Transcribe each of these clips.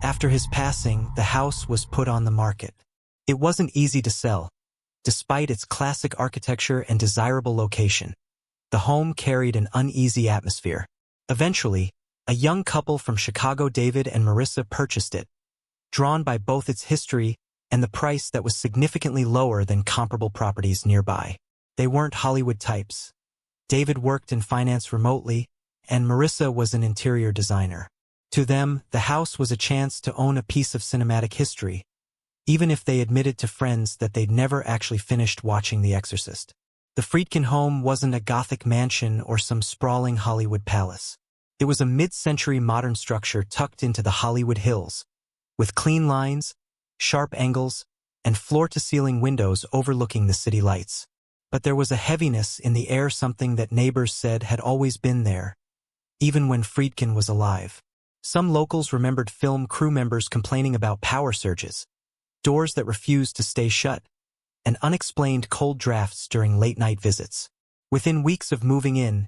After his passing, the house was put on the market. It wasn't easy to sell, despite its classic architecture and desirable location. The home carried an uneasy atmosphere. Eventually, a young couple from Chicago, David and Marissa, purchased it, drawn by both its history and the price that was significantly lower than comparable properties nearby. They weren't Hollywood types. David worked in finance remotely, and Marissa was an interior designer. To them, the house was a chance to own a piece of cinematic history, even if they admitted to friends that they'd never actually finished watching The Exorcist. The Friedkin home wasn't a Gothic mansion or some sprawling Hollywood palace. It was a mid-century modern structure tucked into the Hollywood Hills, with clean lines, sharp angles, and floor-to-ceiling windows overlooking the city lights. But there was a heaviness in the air, something that neighbors said had always been there, even when Friedkin was alive. Some locals remembered film crew members complaining about power surges, doors that refused to stay shut, and unexplained cold drafts during late-night visits. Within weeks of moving in,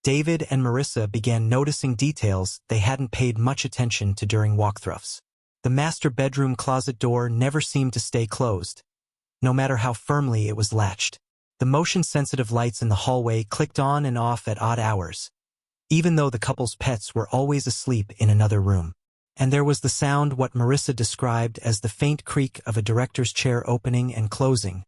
David and Marissa began noticing details they hadn't paid much attention to during walkthroughs. The master bedroom closet door never seemed to stay closed, no matter how firmly it was latched. The motion-sensitive lights in the hallway clicked on and off at odd hours, even though the couple's pets were always asleep in another room. And there was the sound, what Marissa described as the faint creak of a director's chair opening and closing,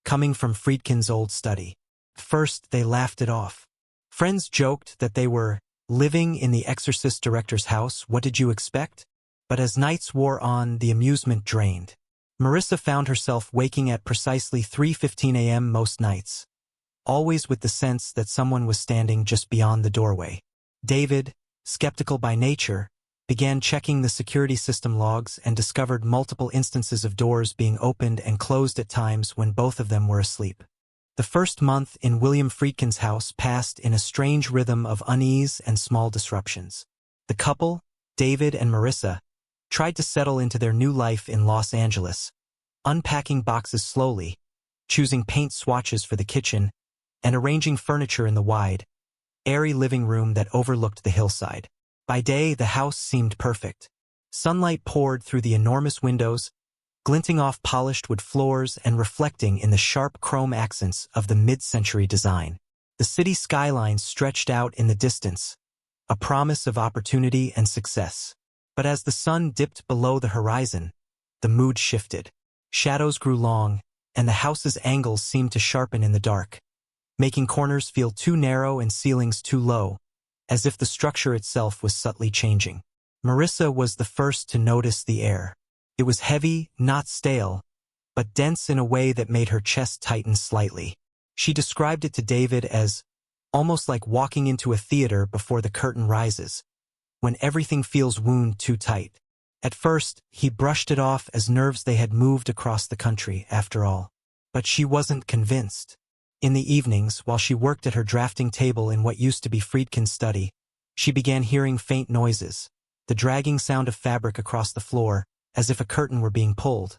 coming from Friedkin's old study. First, they laughed it off. Friends joked that they were living in the Exorcist director's house. What did you expect? But as nights wore on, the amusement drained. Marissa found herself waking at precisely 3:15 a.m. most nights, always with the sense that someone was standing just beyond the doorway. David, skeptical by nature, began checking the security system logs and discovered multiple instances of doors being opened and closed at times when both of them were asleep. The first month in William Friedkin's house passed in a strange rhythm of unease and small disruptions. The couple, David and Marissa, tried to settle into their new life in Los Angeles, unpacking boxes slowly, choosing paint swatches for the kitchen, and arranging furniture in the wide, airy living room that overlooked the hillside. By day, the house seemed perfect. Sunlight poured through the enormous windows, glinting off polished wood floors and reflecting in the sharp chrome accents of the mid-century design. The city skyline stretched out in the distance, a promise of opportunity and success. But as the sun dipped below the horizon, the mood shifted. Shadows grew long, and the house's angles seemed to sharpen in the dark, making corners feel too narrow and ceilings too low, as if the structure itself was subtly changing. Marissa was the first to notice the air. It was heavy, not stale, but dense in a way that made her chest tighten slightly. She described it to David as almost like walking into a theater before the curtain rises, when everything feels wound too tight. At first, he brushed it off as nerves. They had moved across the country, after all. But she wasn't convinced. In the evenings, while she worked at her drafting table in what used to be Friedkin's study, she began hearing faint noises, the dragging sound of fabric across the floor, as if a curtain were being pulled,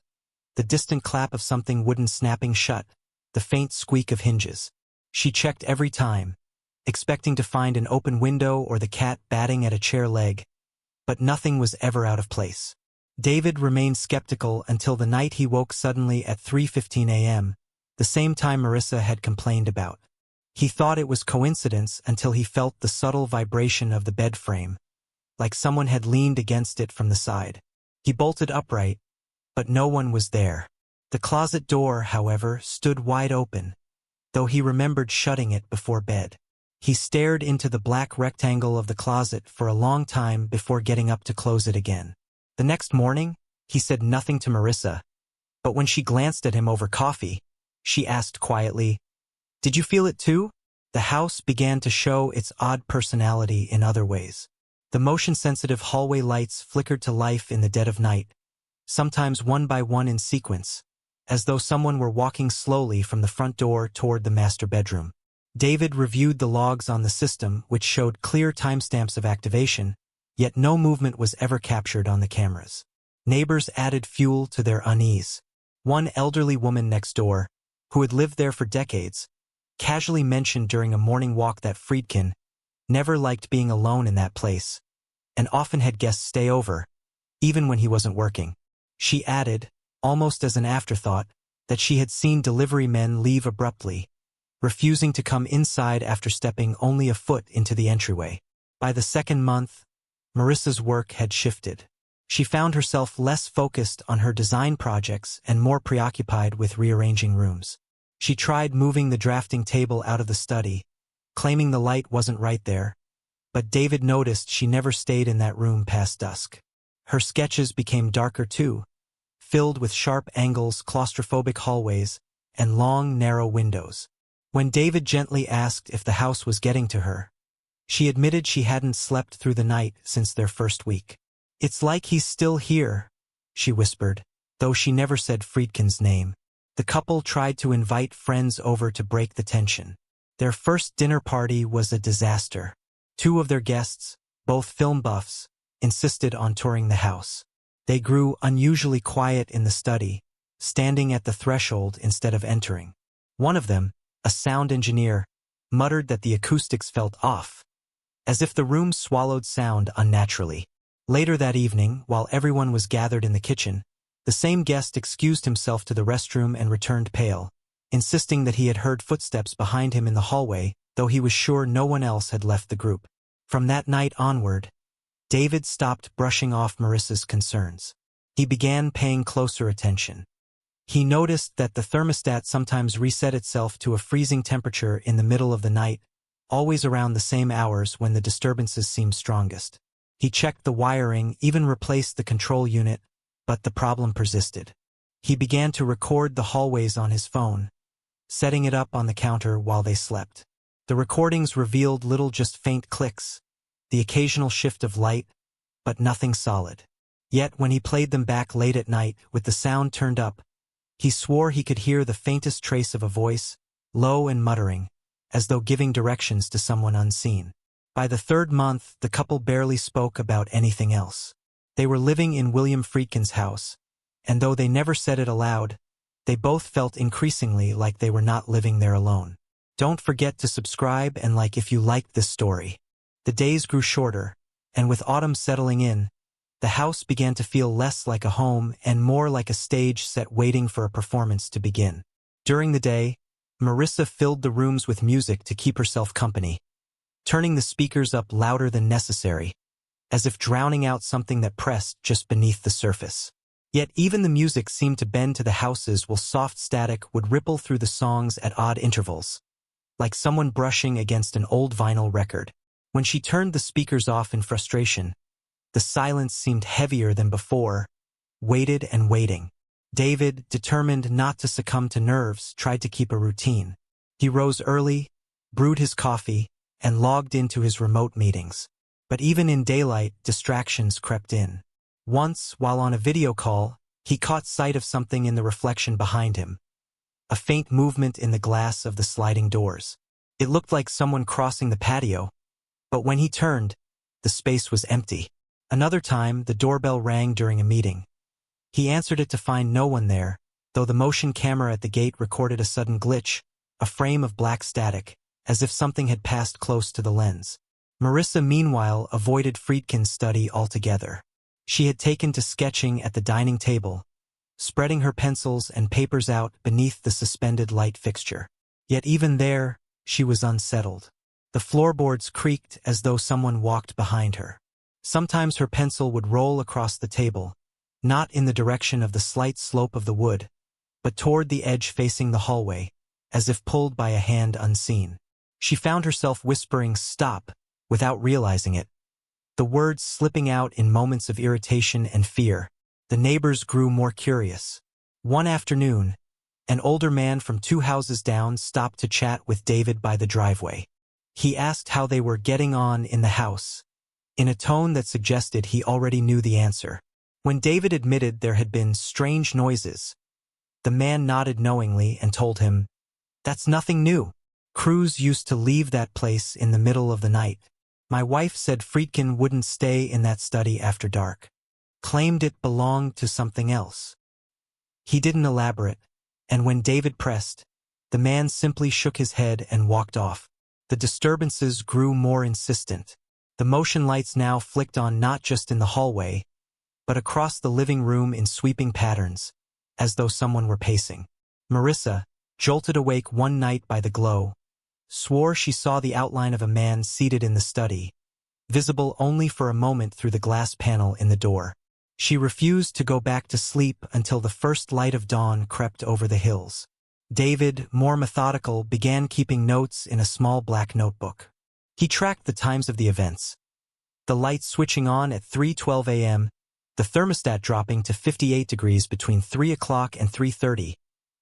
the distant clap of something wooden snapping shut, the faint squeak of hinges. She checked every time, expecting to find an open window or the cat batting at a chair leg, but nothing was ever out of place. David remained skeptical until the night he woke suddenly at 3:15 a.m., the same time Marissa had complained about. He thought it was coincidence until he felt the subtle vibration of the bed frame, like someone had leaned against it from the side. He bolted upright, but no one was there. The closet door, however, stood wide open, though he remembered shutting it before bed. He stared into the black rectangle of the closet for a long time before getting up to close it again. The next morning, he said nothing to Marissa, but when she glanced at him over coffee, she asked quietly, "Did you feel it too?" The house began to show its odd personality in other ways. The motion-sensitive hallway lights flickered to life in the dead of night, sometimes one by one in sequence, as though someone were walking slowly from the front door toward the master bedroom. David reviewed the logs on the system, which showed clear timestamps of activation, yet no movement was ever captured on the cameras. Neighbors added fuel to their unease. One elderly woman next door, who had lived there for decades, casually mentioned during a morning walk that Friedkin never liked being alone in that place, and often had guests stay over, even when he wasn't working. She added, almost as an afterthought, that she had seen delivery men leave abruptly, refusing to come inside after stepping only a foot into the entryway. By the second month, Marissa's work had shifted. She found herself less focused on her design projects and more preoccupied with rearranging rooms. She tried moving the drafting table out of the study, claiming the light wasn't right there, but David noticed she never stayed in that room past dusk. Her sketches became darker too, filled with sharp angles, claustrophobic hallways, and long, narrow windows. When David gently asked if the house was getting to her, she admitted she hadn't slept through the night since their first week. "It's like he's still here," she whispered, though she never said Friedkin's name. The couple tried to invite friends over to break the tension. Their first dinner party was a disaster. Two of their guests, both film buffs, insisted on touring the house. They grew unusually quiet in the study, standing at the threshold instead of entering. One of them, a sound engineer, muttered that the acoustics felt off, as if the room swallowed sound unnaturally. Later that evening, while everyone was gathered in the kitchen, the same guest excused himself to the restroom and returned pale, insisting that he had heard footsteps behind him in the hallway, though he was sure no one else had left the group. From that night onward, David stopped brushing off Marissa's concerns. He began paying closer attention. He noticed that the thermostat sometimes reset itself to a freezing temperature in the middle of the night, always around the same hours when the disturbances seemed strongest. He checked the wiring, even replaced the control unit, but the problem persisted. He began to record the hallways on his phone, setting it up on the counter while they slept. The recordings revealed little, just faint clicks, the occasional shift of light, but nothing solid. Yet when he played them back late at night with the sound turned up, he swore he could hear the faintest trace of a voice, low and muttering, as though giving directions to someone unseen. By the third month, the couple barely spoke about anything else. They were living in William Friedkin's house, and though they never said it aloud, they both felt increasingly like they were not living there alone. Don't forget to subscribe and like if you liked this story. The days grew shorter, and with autumn settling in, the house began to feel less like a home and more like a stage set waiting for a performance to begin. During the day, Marissa filled the rooms with music to keep herself company, turning the speakers up louder than necessary, as if drowning out something that pressed just beneath the surface. Yet even the music seemed to bend to the houses while soft static would ripple through the songs at odd intervals, like someone brushing against an old vinyl record. When she turned the speakers off in frustration, the silence seemed heavier than before, waited and waiting. David, determined not to succumb to nerves, tried to keep a routine. He rose early, brewed his coffee, and logged into his remote meetings. But even in daylight, distractions crept in. Once, while on a video call, he caught sight of something in the reflection behind him, a faint movement in the glass of the sliding doors. It looked like someone crossing the patio, but when he turned, the space was empty. Another time, the doorbell rang during a meeting. He answered it to find no one there, though the motion camera at the gate recorded a sudden glitch, a frame of black static, as if something had passed close to the lens. Marissa, meanwhile, avoided Friedkin's study altogether. She had taken to sketching at the dining table, spreading her pencils and papers out beneath the suspended light fixture. Yet even there, she was unsettled. The floorboards creaked as though someone walked behind her. Sometimes her pencil would roll across the table, not in the direction of the slight slope of the wood, but toward the edge facing the hallway, as if pulled by a hand unseen. She found herself whispering "stop" without realizing it, the words slipping out in moments of irritation and fear. The neighbors grew more curious. One afternoon, an older man from 2 houses down stopped to chat with David by the driveway. He asked how they were getting on in the house, in a tone that suggested he already knew the answer. When David admitted there had been strange noises, the man nodded knowingly and told him, "That's nothing new. Crews used to leave that place in the middle of the night. My wife said Friedkin wouldn't stay in that study after dark. Claimed it belonged to something else." He didn't elaborate, and when David pressed, the man simply shook his head and walked off. The disturbances grew more insistent. The motion lights now flicked on not just in the hallway, but across the living room in sweeping patterns, as though someone were pacing. Marissa, jolted awake one night by the glow, swore she saw the outline of a man seated in the study, visible only for a moment through the glass panel in the door. She refused to go back to sleep until the first light of dawn crept over the hills. David, more methodical, began keeping notes in a small black notebook. He tracked the times of the events. The light switching on at 3:12 a.m., the thermostat dropping to 58 degrees between 3 o'clock and 3:30,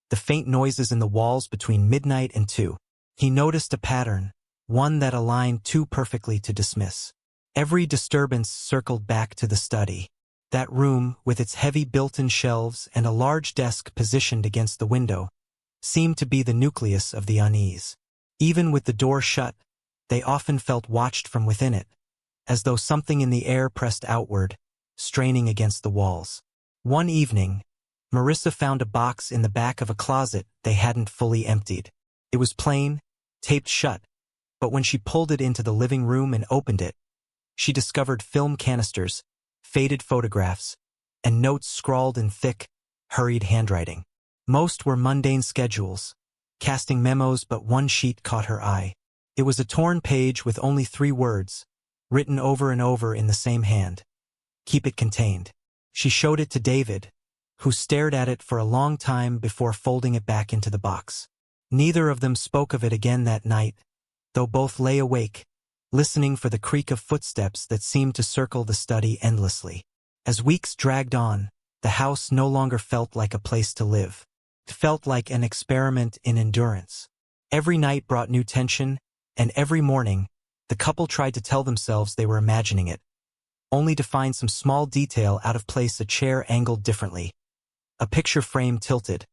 the faint noises in the walls between midnight and 2. He noticed a pattern, one that aligned too perfectly to dismiss. Every disturbance circled back to the study. That room, with its heavy built-in shelves and a large desk positioned against the window, seemed to be the nucleus of the unease. Even with the door shut, they often felt watched from within it, as though something in the air pressed outward, straining against the walls. One evening, Marissa found a box in the back of a closet they hadn't fully emptied. It was plain, taped shut, but when she pulled it into the living room and opened it, she discovered film canisters, faded photographs, and notes scrawled in thick, hurried handwriting. Most were mundane schedules, casting memos, but one sheet caught her eye. It was a torn page with only 3 words, written over and over in the same hand. "Keep it contained." She showed it to David, who stared at it for a long time before folding it back into the box. Neither of them spoke of it again that night, though both lay awake, listening for the creak of footsteps that seemed to circle the study endlessly. As weeks dragged on, the house no longer felt like a place to live. It felt like an experiment in endurance. Every night brought new tension, and every morning, the couple tried to tell themselves they were imagining it, only to find some small detail out of place: a chair angled differently, a picture frame tilted,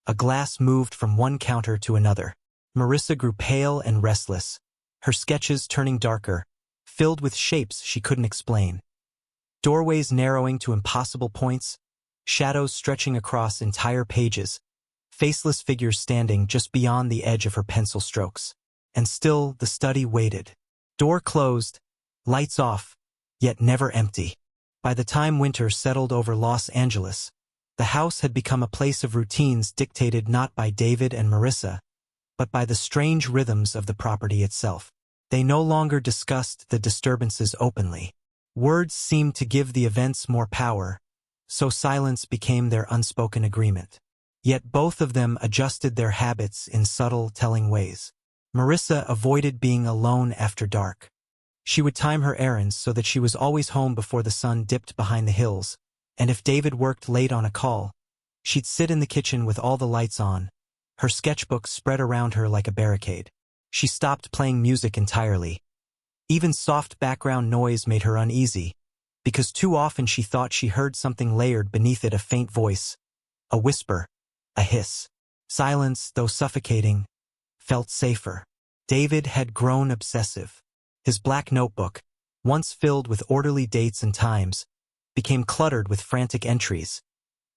a glass moved from one counter to another. Marissa grew pale and restless, her sketches turning darker, filled with shapes she couldn't explain. Doorways narrowing to impossible points, shadows stretching across entire pages, faceless figures standing just beyond the edge of her pencil strokes. And still the study waited. Door closed, lights off, yet never empty. By the time winter settled over Los Angeles, the house had become a place of routines dictated not by David and Marissa, but by the strange rhythms of the property itself. They no longer discussed the disturbances openly. Words seemed to give the events more power, so silence became their unspoken agreement. Yet both of them adjusted their habits in subtle, telling ways. Marissa avoided being alone after dark. She would time her errands so that she was always home before the sun dipped behind the hills, and if David worked late on a call, she'd sit in the kitchen with all the lights on, her sketchbook spread around her like a barricade. She stopped playing music entirely. Even soft background noise made her uneasy, because too often she thought she heard something layered beneath it: a faint voice, a whisper, a hiss. Silence, though suffocating, felt safer. David had grown obsessive. His black notebook, once filled with orderly dates and times, became cluttered with frantic entries,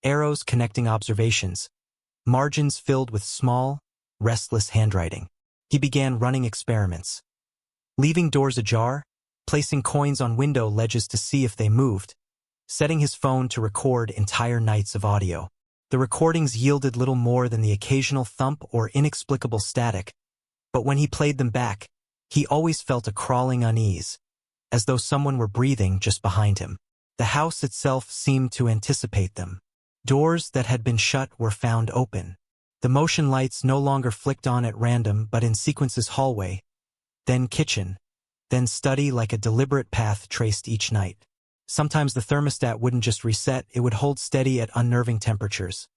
arrows connecting observations, margins filled with small, restless handwriting. He began running experiments. Leaving doors ajar, placing coins on window ledges to see if they moved, setting his phone to record entire nights of audio. The recordings yielded little more than the occasional thump or inexplicable static, but when he played them back, he always felt a crawling unease, as though someone were breathing just behind him. The house itself seemed to anticipate them. Doors that had been shut were found open. The motion lights no longer flicked on at random but in sequences: hallway, then kitchen, then study, like a deliberate path traced each night. Sometimes the thermostat wouldn't just reset, it would hold steady at unnerving temperatures.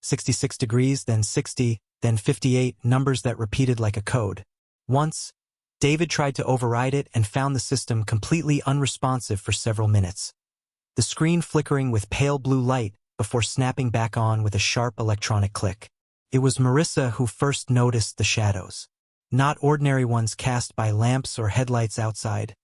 66 degrees, then 60, then 58, numbers that repeated like a code. Once, David tried to override it and found the system completely unresponsive for several minutes. The screen flickering with pale blue light before snapping back on with a sharp electronic click. It was Marissa who first noticed the shadows. Not ordinary ones cast by lamps or headlights outside,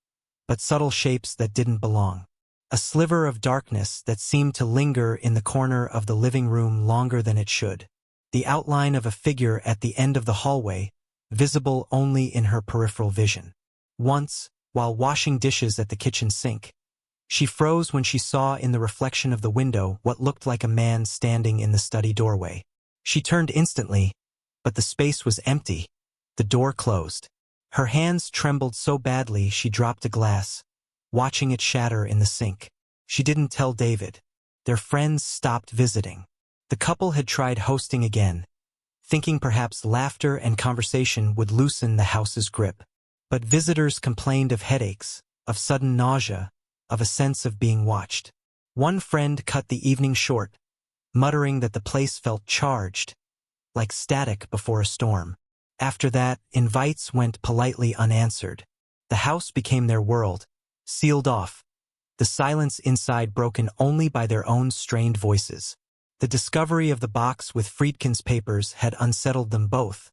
but subtle shapes that didn't belong. A sliver of darkness that seemed to linger in the corner of the living room longer than it should. The outline of a figure at the end of the hallway, visible only in her peripheral vision. Once, while washing dishes at the kitchen sink, She froze when she saw in the reflection of the window what looked like a man standing in the study doorway. She turned instantly, but the space was empty. The door closed. Her hands trembled so badly she dropped a glass, watching it shatter in the sink. She didn't tell David. Their friends stopped visiting. The couple had tried hosting again, thinking perhaps laughter and conversation would loosen the house's grip. But visitors complained of headaches, of sudden nausea, of a sense of being watched. One friend cut the evening short, muttering that the place felt charged, like static before a storm. After that, invites went politely unanswered. The house became their world, sealed off, the silence inside broken only by their own strained voices. The discovery of the box with Friedkin's papers had unsettled them both,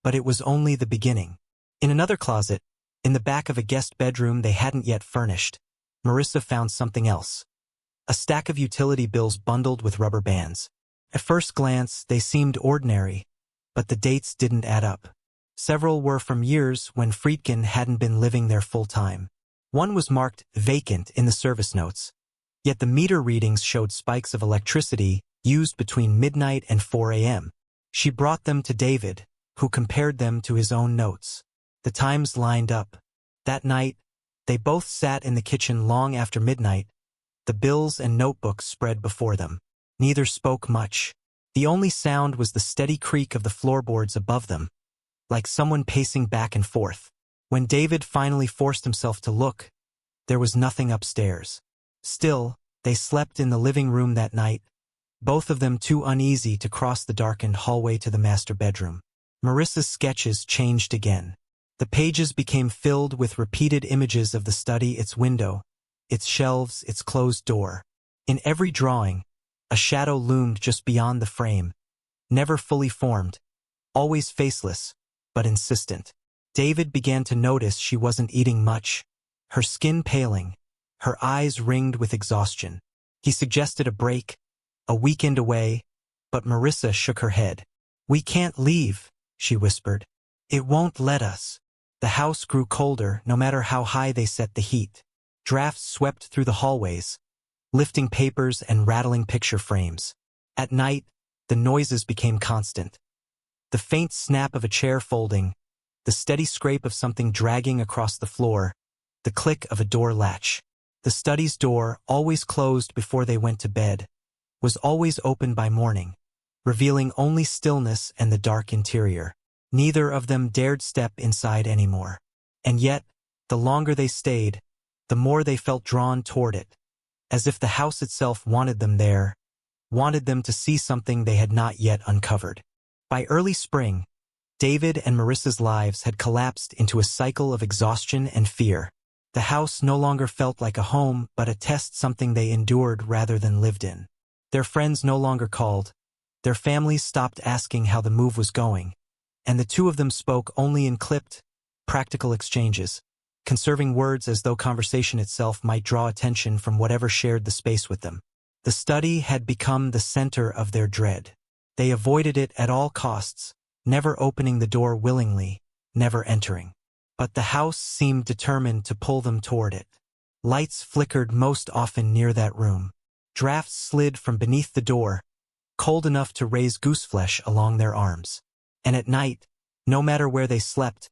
but it was only the beginning. In another closet, in the back of a guest bedroom they hadn't yet furnished, Marissa found something else. A stack of utility bills bundled with rubber bands. At first glance, they seemed ordinary, but the dates didn't add up. Several were from years when Friedkin hadn't been living there full-time. One was marked vacant in the service notes, yet the meter readings showed spikes of electricity used between midnight and 4 a.m. She brought them to David, who compared them to his own notes. The times lined up. That night, they both sat in the kitchen long after midnight, the bills and notebooks spread before them. Neither spoke much. The only sound was the steady creak of the floorboards above them, like someone pacing back and forth. When David finally forced himself to look, there was nothing upstairs. Still, they slept in the living room that night, both of them too uneasy to cross the darkened hallway to the master bedroom. Marissa's sketches changed again. The pages became filled with repeated images of the study, its window, its shelves, its closed door. In every drawing, a shadow loomed just beyond the frame, never fully formed, always faceless, but insistent. David began to notice she wasn't eating much, her skin paling, her eyes ringed with exhaustion. He suggested a break, a weekend away, but Marissa shook her head. "We can't leave," she whispered. "It won't let us." The house grew colder no matter how high they set the heat. Drafts swept through the hallways, lifting papers and rattling picture frames. At night, the noises became constant. The faint snap of a chair folding, the steady scrape of something dragging across the floor, the click of a door latch. The study's door, always closed before they went to bed, was always open by morning, revealing only stillness and the dark interior. Neither of them dared step inside anymore. And yet, the longer they stayed, the more they felt drawn toward it, as if the house itself wanted them there, wanted them to see something they had not yet uncovered. By early spring, David and Marissa's lives had collapsed into a cycle of exhaustion and fear. The house no longer felt like a home but a test, something they endured rather than lived in. Their friends no longer called, their families stopped asking how the move was going, and the two of them spoke only in clipped, practical exchanges, conserving words as though conversation itself might draw attention from whatever shared the space with them. The study had become the center of their dread. They avoided it at all costs, never opening the door willingly, never entering. But the house seemed determined to pull them toward it. Lights flickered most often near that room. Drafts slid from beneath the door, cold enough to raise gooseflesh along their arms. And at night, no matter where they slept,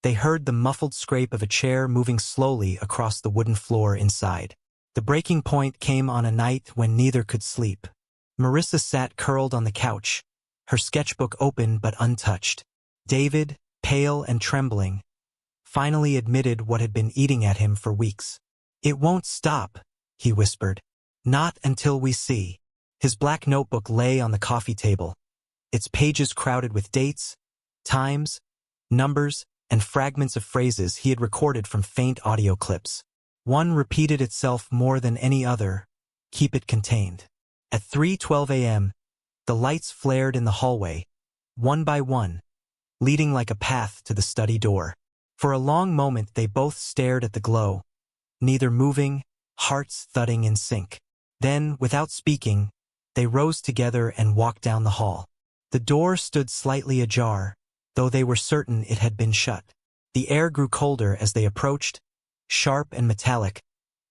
they heard the muffled scrape of a chair moving slowly across the wooden floor inside. The breaking point came on a night when neither could sleep. Marissa sat curled on the couch, her sketchbook open but untouched. David, pale and trembling, finally admitted what had been eating at him for weeks. "It won't stop," he whispered. "Not until we see." His black notebook lay on the coffee table, its pages crowded with dates, times, numbers, and fragments of phrases he had recorded from faint audio clips. One repeated itself more than any other: "Keep it contained." At 3:12 a.m., the lights flared in the hallway, one by one, leading like a path to the study door. For a long moment they both stared at the glow, neither moving, hearts thudding in sync. Then, without speaking, they rose together and walked down the hall. The door stood slightly ajar, though they were certain it had been shut. The air grew colder as they approached, sharp and metallic,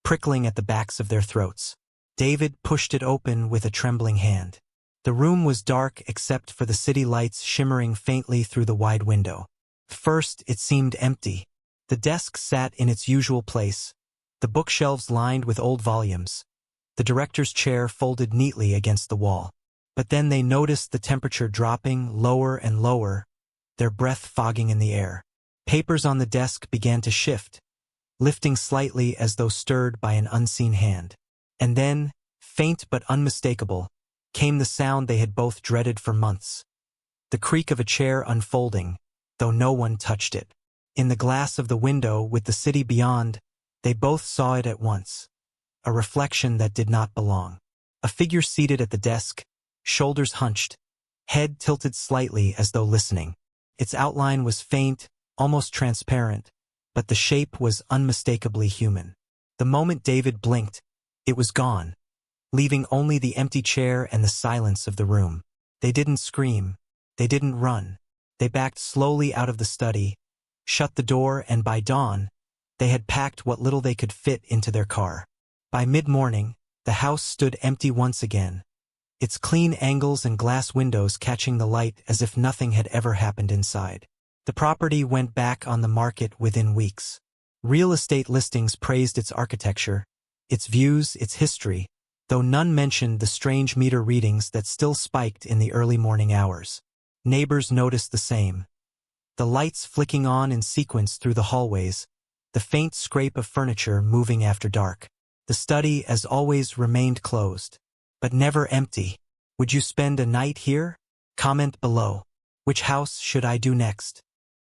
prickling at the backs of their throats. David pushed it open with a trembling hand. The room was dark except for the city lights shimmering faintly through the wide window. First, it seemed empty. The desk sat in its usual place, the bookshelves lined with old volumes, the director's chair folded neatly against the wall. But then they noticed the temperature dropping lower and lower, their breath fogging in the air. Papers on the desk began to shift, lifting slightly as though stirred by an unseen hand. And then, faint but unmistakable, came the sound they had both dreaded for months. The creak of a chair unfolding, though no one touched it. In the glass of the window with the city beyond, they both saw it at once. A reflection that did not belong. A figure seated at the desk, shoulders hunched, head tilted slightly as though listening. Its outline was faint, almost transparent, but the shape was unmistakably human. The moment David blinked, it was gone, leaving only the empty chair and the silence of the room. They didn't scream. They didn't run. They backed slowly out of the study, shut the door, and by dawn, they had packed what little they could fit into their car. By mid-morning, the house stood empty once again, its clean angles and glass windows catching the light as if nothing had ever happened inside. The property went back on the market within weeks. Real estate listings praised its architecture, its views, its history, though none mentioned the strange meter readings that still spiked in the early morning hours. Neighbors noticed the same. The lights flicking on in sequence through the hallways, the faint scrape of furniture moving after dark. The study, as always, remained closed, but never empty. Would you spend a night here? Comment below. Which house should I do next?